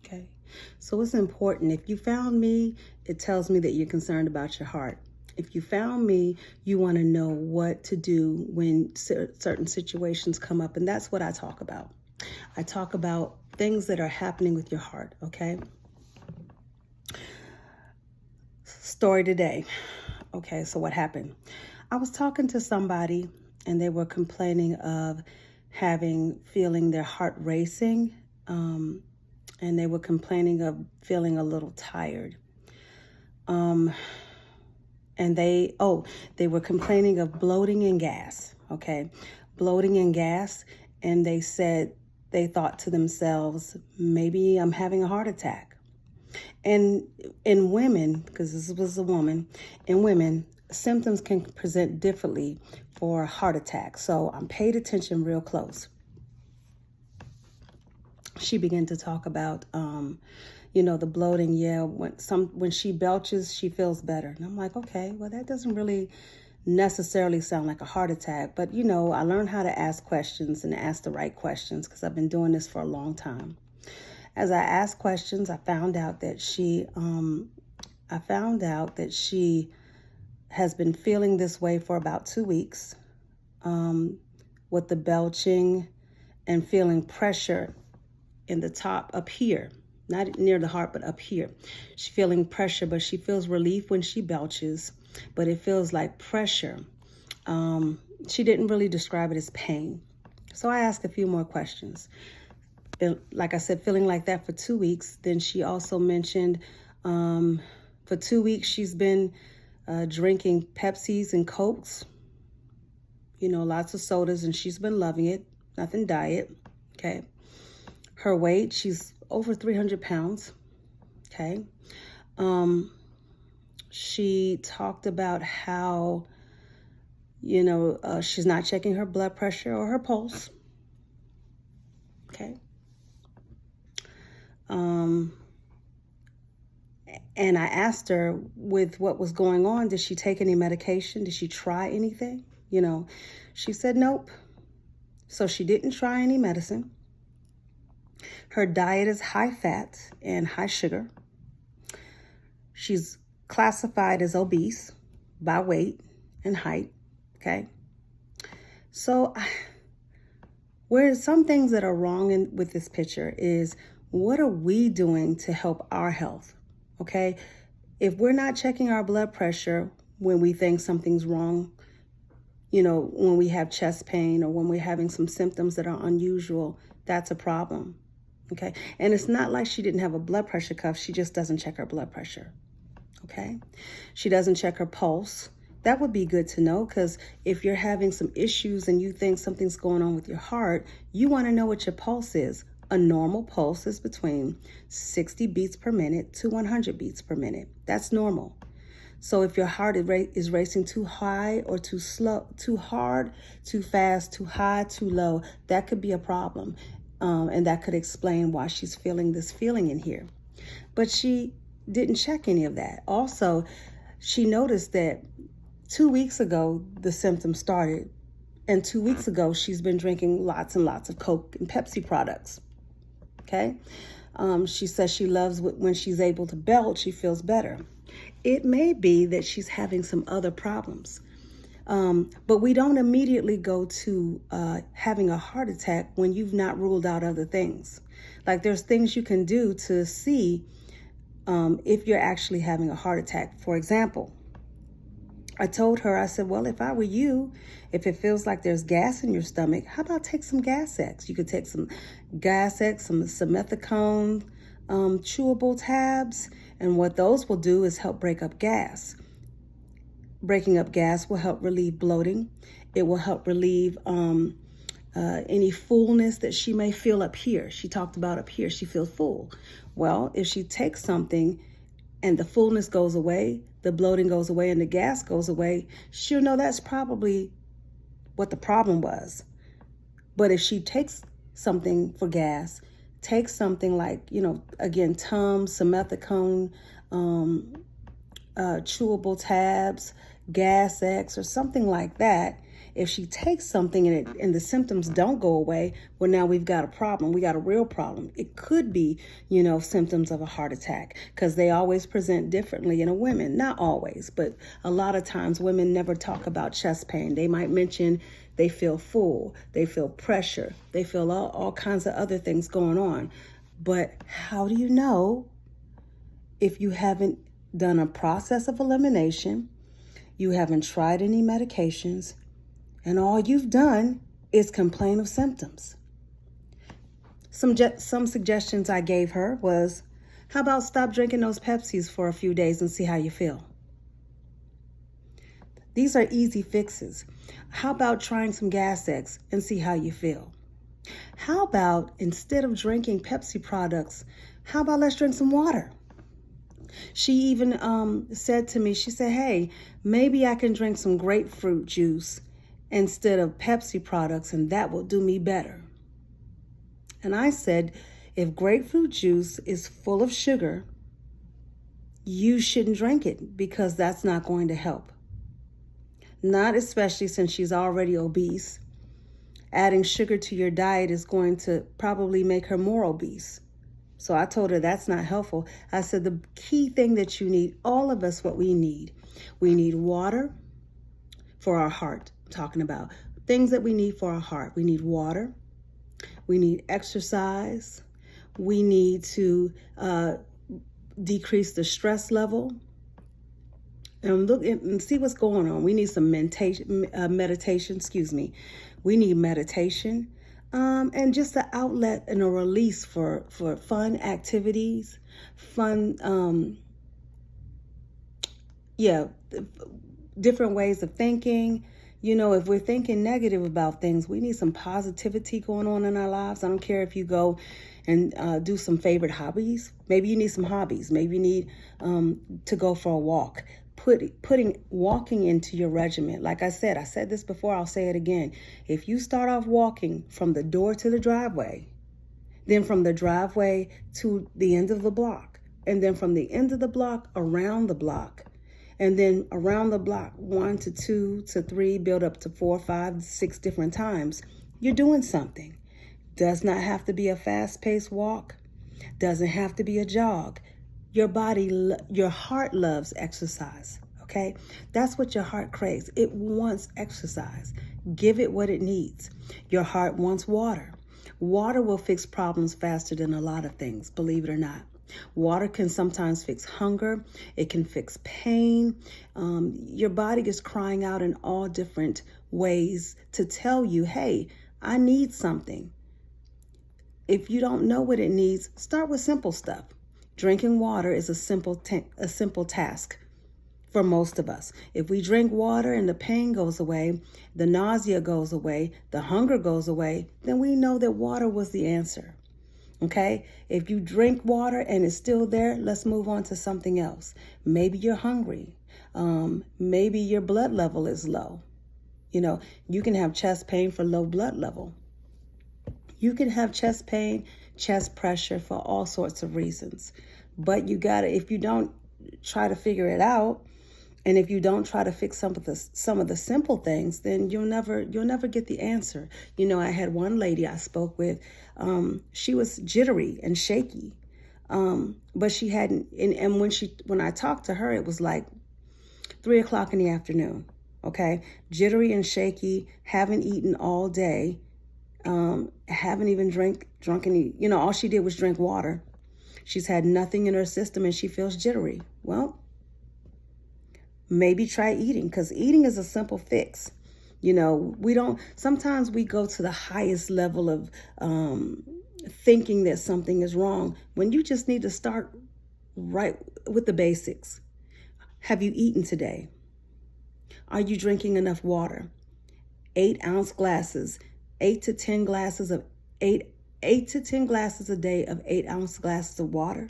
Okay. So it's important. If you found me, it tells me that you're concerned about your heart. If you found me, you want to know what to do when certain situations come up. And that's what I talk about. I talk about things that are happening with your heart. Okay. Story today. Okay. So what happened? I was talking to somebody and they were complaining of feeling their heart racing. And they were complaining of feeling a little tired. And they were complaining of bloating and gas, okay? Bloating and gas, and they said, they thought to themselves, maybe I'm having a heart attack. And in women, because this was a woman, in women, symptoms can present differently for a heart attack. So I paid attention real close. She began to talk about, the bloating. Yeah, when she belches, she feels better. And I'm like, okay, well, that doesn't really necessarily sound like a heart attack. But, I learned how to ask questions and ask the right questions because I've been doing this for a long time. As I asked questions, I found out that she has been feeling this way for about 2 weeks, with the belching and feeling pressure in the top up here, not near the heart, but up here. She's feeling pressure, but she feels relief when she belches, but it feels like pressure. She didn't really describe it as pain. So I asked a few more questions. Like I said, feeling like that for 2 weeks. Then she also mentioned for 2 weeks she's been drinking Pepsis and Cokes, lots of sodas, and she's been loving it, nothing diet, okay? Her weight, she's over 300 pounds, okay? She talked about how, she's not checking her blood pressure or her pulse, okay? And I asked her, with what was going on, did she take any medication? Did she try anything? She said nope. So she didn't try any medicine. Her diet is high fat and high sugar. She's classified as obese by weight and height, okay? So whereas some things that are wrong with this picture is, what are we doing to help our health, okay? If we're not checking our blood pressure when we think something's wrong, when we have chest pain or when we're having some symptoms that are unusual, that's a problem. Okay. And it's not like she didn't have a blood pressure cuff. She just doesn't check her blood pressure. Okay. She doesn't check her pulse. That would be good to know, because if you're having some issues and you think something's going on with your heart, you want to know what your pulse is. A normal pulse is between 60 beats per minute to 100 beats per minute. That's normal. So if your heart is racing too high or too slow, too hard, too fast, too high, too low, that could be a problem. And that could explain why she's feeling this feeling in here. But she didn't check any of that. Also, she noticed that 2 weeks ago, the symptoms started. And 2 weeks ago, she's been drinking lots and lots of Coke and Pepsi products. Okay? She says she loves when she's able to belch, she feels better. It may be that she's having some other problems. But we don't immediately go to having a heart attack when you've not ruled out other things. Like, there's things you can do to see if you're actually having a heart attack. For example, I told her, I said, well, if I were you, if it feels like there's gas in your stomach, how about take some Gas-X? You could take some Gas-X, some simethicone, chewable tabs. And what those will do is help break up gas. Breaking up gas will help relieve bloating. It will help relieve any fullness that she may feel up here. She talked about up here, she feels full. Well, if she takes something and the fullness goes away, the bloating goes away, and the gas goes away, she'll know that's probably what the problem was. But if she takes something for gas, take something like, again, Tums, simethicone, chewable tabs, Gas-X, or something like that, If she takes something and the symptoms don't go away, well, now we've got a problem. We got a real problem. It could be, symptoms of a heart attack, because they always present differently in a woman. Not always, but a lot of times women never talk about chest pain. They might mention they feel full, they feel pressure, they feel all kinds of other things going on. But how do you know if you haven't done a process of elimination, you haven't tried any medications, and all you've done is complain of symptoms? Some suggestions I gave her was, how about stop drinking those Pepsis for a few days and see how you feel? These are easy fixes. How about trying some Gas X and see how you feel? How about, instead of drinking Pepsi products, how about let's drink some water? She even said to me, she said, hey, maybe I can drink some grapefruit juice instead of Pepsi products, and that will do me better. And I said, if grapefruit juice is full of sugar, you shouldn't drink it, because that's not going to help. Not especially since she's already obese. Adding sugar to your diet is going to probably make her more obese. So I told her that's not helpful. I said the key thing that you need, all of us, what we need water for our heart. I'm talking about things that we need for our heart. We need water. We need exercise. We need to decrease the stress level. And look and see what's going on. We need some meditation. We need meditation. And just an outlet and a release for fun activities, different ways of thinking. If we're thinking negative about things, we need some positivity going on in our lives. I don't care if you go and do some favorite hobbies. Maybe you need some hobbies. Maybe you need to go for a walk. Putting walking into your regimen. Like I said this before, I'll say it again. If you start off walking from the door to the driveway, then from the driveway to the end of the block, and then from the end of the block around the block, and then around the block 1 to 2 to 3, build up to 4, 5, 6 different times, you're doing something. Does not have to be a fast-paced walk. Doesn't have to be a jog. Your heart loves exercise, okay? That's what your heart craves. It wants exercise. Give it what it needs. Your heart wants water. Water will fix problems faster than a lot of things, believe it or not. Water can sometimes fix hunger. It can fix pain. Your body is crying out in all different ways to tell you, hey, I need something. If you don't know what it needs, start with simple stuff. Drinking water is a simple task for most of us. If we drink water and the pain goes away, the nausea goes away, the hunger goes away, then we know that water was the answer. Okay? If you drink water and it's still there, let's move on to something else. Maybe you're hungry. Maybe your blood level is low. You can have chest pain for low blood level. You can have chest pain, chest pressure for all sorts of reasons. But if you don't try to figure it out, and if you don't try to fix some of the simple things, then you'll never get the answer. I had one lady I spoke with. She was jittery and shaky, but she hadn't. And when I talked to her, it was like 3 o'clock in the afternoon. Okay, jittery and shaky, haven't eaten all day. Haven't even drunk any, all she did was drink water. She's had nothing in her system and she feels jittery. Well, maybe try eating, because eating is a simple fix. Sometimes we go to the highest level of thinking that something is wrong when you just need to start right with the basics. Have you eaten today? Are you drinking enough water? 8-ounce glasses. 8 to 10 glasses a day of 8-ounce glasses of water.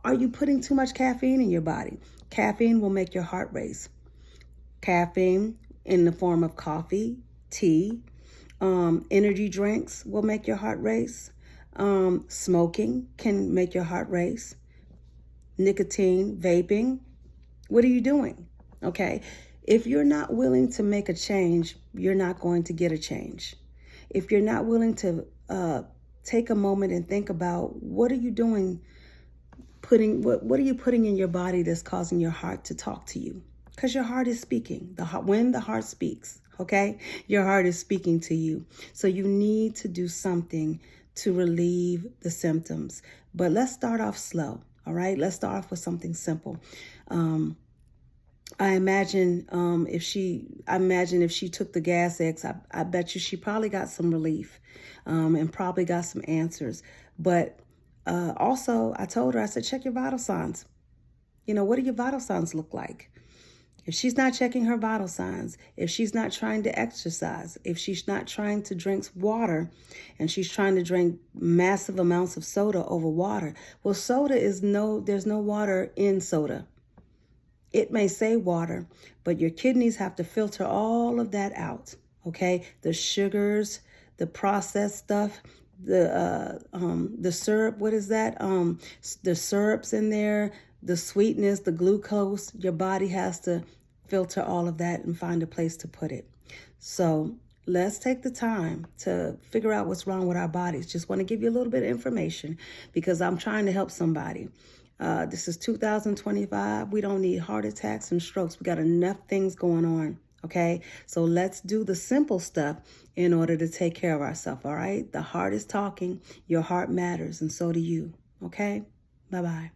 Are you putting too much caffeine in your body? Caffeine will make your heart race. Caffeine in the form of coffee, tea, energy drinks will make your heart race. Smoking can make your heart race. Nicotine, vaping. What are you doing? Okay. If you're not willing to make a change, you're not going to get a change. If you're not willing to take a moment and think about what are you doing, what are you putting in your body that's causing your heart to talk to you? Because your heart is speaking. When the heart speaks, okay, your heart is speaking to you. So you need to do something to relieve the symptoms. But let's start off slow, all right? Let's start off with something simple. I imagine if she took the Gas X, I bet you she probably got some relief and probably got some answers. But also, I told her, I said, check your vital signs. You know, what do your vital signs look like? If she's not checking her vital signs, if she's not trying to exercise, if she's not trying to drink water, and she's trying to drink massive amounts of soda over water, well, there's no water in soda. It may say water, but your kidneys have to filter all of that out, okay? The sugars, the processed stuff, the syrup, what is that? The syrups in there, the sweetness, the glucose, your body has to filter all of that and find a place to put it. So let's take the time to figure out what's wrong with our bodies. Just want to give you a little bit of information because I'm trying to help somebody. This is 2025. We don't need heart attacks and strokes. We got enough things going on. Okay, so let's do the simple stuff in order to take care of ourselves. All right, the heart is talking. Your heart matters, and so do you. Okay, bye-bye.